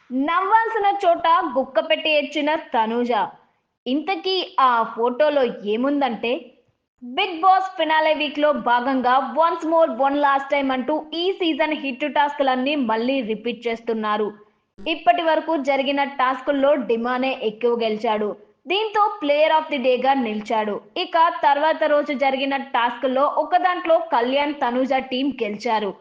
నవ్వాల్సిన చోట గుక్క పెట్టి ఏడ్చిన తనూజ. ఇంతకీ ఆ ఫోటోలో ఏముందంటే, బిగ్ బాస్ ఫినాలే వీక్ లో భాగంగా once more one last time అంటూ ఈ సీజన్ హిట్ టాస్క్లన్నీ మళ్ళీ రిపీట్ చేస్తున్నారు. ఇప్పటి వరకు జరిగిన టాస్కుల్లో డిమానే ఎక్కువ గెలిచాడు. దీంతో ప్లేయర్ ఆఫ్ ది డేగా నిలిచాడు. ఇక తర్వాత రోజు జరిగిన టాస్క్లో ఒక దాంట్లో కళ్యాణ్ తనూజ టీం గెలిచారు.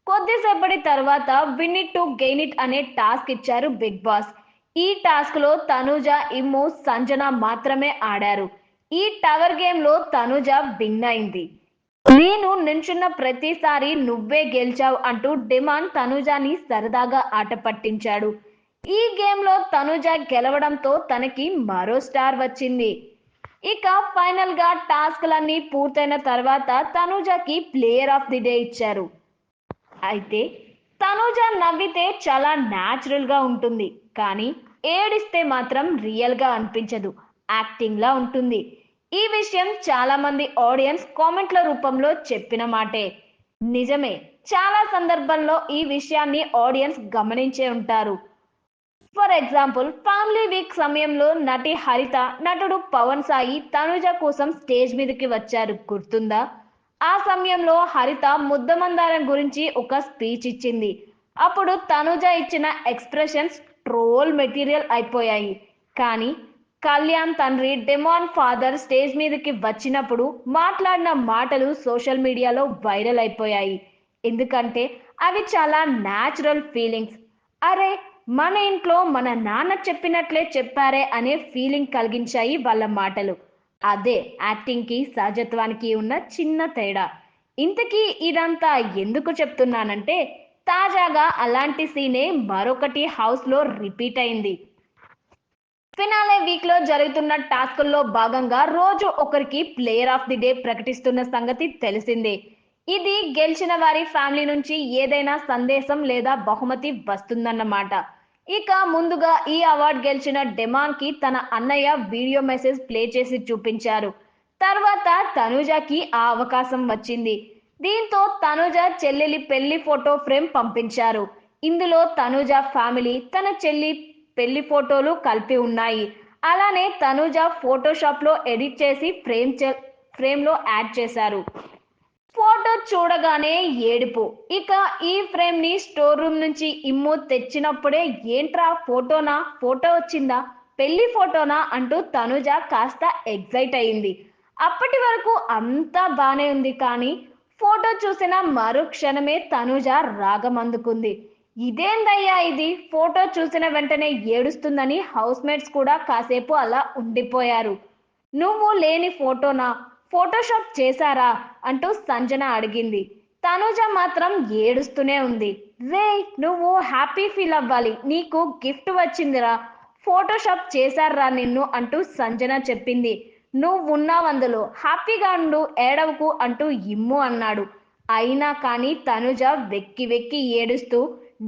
కొద్దిసేపటి తర్వాత win it to gain it అనే టాస్క్ ఇచ్చారు బిగ్ బాస్. ఈ టాస్క్ లో తనూజ, ఇమ్ము, సంజన మాత్రమే ఆడారు. ఈ టవర్ గేమ్ లో తనూజ విన్ అయింది. నేను నించున్న ప్రతిసారి నువ్వే గెలిచావు అంటూ డిమాండ్ తనూజని సరదాగా ఆట పట్టించాడు. ఈ గేమ్ లో తనూజ గెలవడంతో తనకి మరో స్టార్ వచ్చింది. ఇక ఫైనల్ గా టాస్క్లన్నీ పూర్తయిన తర్వాత తనూజకి ప్లేయర్ ఆఫ్ ది డే ఇచ్చారు. అయితే తనూజ నవ్వితే చాలా న్యాచురల్ గా ఉంటుంది, కానీ ఏడిస్తే మాత్రం రియల్ గా అనిపించదు, యాక్టింగ్ లా ఉంటుంది. ఈ విషయం చాలా మంది ఆడియన్స్ కామెంట్ల రూపంలో చెప్పిన మాటే. నిజమే, చాలా సందర్భంలో ఈ విషయాన్ని ఆడియన్స్ గమనించే ఉంటారు. ఫర్ ఎగ్జాంపుల్, ఫ్యామిలీ వీక్ సమయంలో నటి హరిత, నటుడు పవన్ సాయి తనుజ కోసం స్టేజ్ మీదకి వచ్చారు, గుర్తుందా? ఆ సమయంలో హరిత ముద్దమందారం గురించి ఒక స్పీచ్ ఇచ్చింది. అప్పుడు తనుజ ఇచ్చిన ఎక్స్ప్రెషన్స్ ట్రోల్ మెటీరియల్ అయిపోయాయి. కానీ కళ్యాణ్ తండ్రి డెమాన్ ఫాదర్ స్టేజ్ మీదకి వచ్చినప్పుడు మాట్లాడిన మాటలు సోషల్ మీడియాలో వైరల్ అయిపోయాయి. ఎందుకంటే అవి చాలా న్యాచురల్ ఫీలింగ్స్. అరే, మన ఇంట్లో మన నాన్న చెప్పినట్లే చెప్పారే అనే ఫీలింగ్ కలిగించాయి వాళ్ళ మాటలు. అదే యాక్టింగ్ కి సహజత్వానికి ఉన్న చిన్న తేడా. ఇంతకీ ఇదంతా ఎందుకు చెప్తున్నానంటే, తాజాగా అలాంటి సీనే మరొకటి హౌస్ లో రిపీట్ అయింది. ఫినాలే వీక్ లో జరుగుతున్న టాస్కుల్లో భాగంగా రోజు ఒకరికి ప్లేయర్ ఆఫ్ ది డే ప్రకటిస్తున్న సంగతి తెలిసిందే. ఇది గెలిచిన వారి ఫ్యామిలీ నుంచి ఏదైనా సందేశం లేదా బహుమతి వస్తుందన్నమాట. ఇక ముందుగా ఈ అవార్డు గెలిచిన డెమాన్ కి తన అన్నయ్య వీడియో మెసేజ్ ప్లే చేసి చూపించారు. తర్వాత తనుజకి ఆ అవకాశం వచ్చింది. దీంతో తనుజ చెల్లెలి పెళ్లి ఫోటో ఫ్రేమ్ పంపించారు. ఇందులో తనుజ ఫ్యామిలీ, తన చెల్లి పెళ్లి ఫోటోలు కలిపి ఉన్నాయి. అలానే తనుజ ఫోటోషాప్ లో ఎడిట్ చేసి ఫ్రేమ్ లో యాడ్ చేశారు. ఫోటో చూడగానే ఏడుపు. ఇక ఈ ఫ్రేమ్ ని స్టోర్ రూమ్ నుంచి ఇమ్ము తెచ్చినప్పుడే ఏంట్రా ఫోటోనా, ఫోటో వచ్చిందా, పెళ్లి ఫోటోనా అంటూ తనుజ కాస్త ఎగ్జైట్ అయింది. అప్పటి వరకు అంతా బానే ఉంది, కానీ ఫోటో చూసిన మరుక్షణమే తనుజ రాగం అందుకుంది. ఇదేందయ్యా ఇది, ఫోటో చూసిన వెంటనే ఏడుస్తుందని హౌస్ మేట్స్ కూడా కాసేపు అలా ఉండిపోయారు. నువ్వు లేని ఫోటోనా, ఫోటోషాప్ చేశారా అంటూ సంజన అడిగింది. తనుజ మాత్రం ఏడుస్తూనే ఉంది. రే, నువ్వు హ్యాపీ ఫీల్ అవ్వాలి, నీకు గిఫ్ట్ వచ్చిందిరా, ఫోటోషాప్ చేశారా నిన్ను అంటూ సంజన చెప్పింది. నువ్వున్నావు అందులో, హ్యాపీగా ఉండు, ఏడవకు అంటూ ఇమ్ము అన్నాడు. అయినా కానీ తనుజ వెక్కి వెక్కి ఏడుస్తూ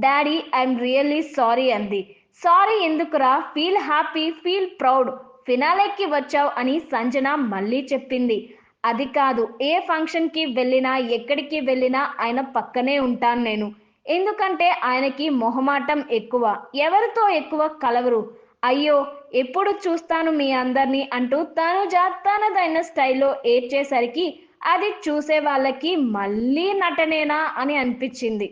డాడీ ఐఎమ్ రియల్లీ సారీ అంది. సారీ ఎందుకురా, ఫీల్ హ్యాపీ, ఫీల్ ప్రౌడ్, ఫినాలేకి వచ్చావు అని సంజన మళ్ళీ చెప్పింది. అది కాదు, ఏ ఫంక్షన్ కి వెళ్ళినా ఎక్కడికి వెళ్ళినా ఆయన పక్కనే ఉంటాను నేను. ఎందుకంటే ఆయనకి మొహమాటం ఎక్కువ, ఎవరితో ఎక్కువ కలవరు. అయ్యో, ఎప్పుడు చూస్తాను మీ అందరినీ అంటూ తనుజ తనదైన స్టైల్లో ఏడ్చేసరికి అది చూసే వాళ్ళకి మళ్ళీ నటనేనా అని అనిపించింది.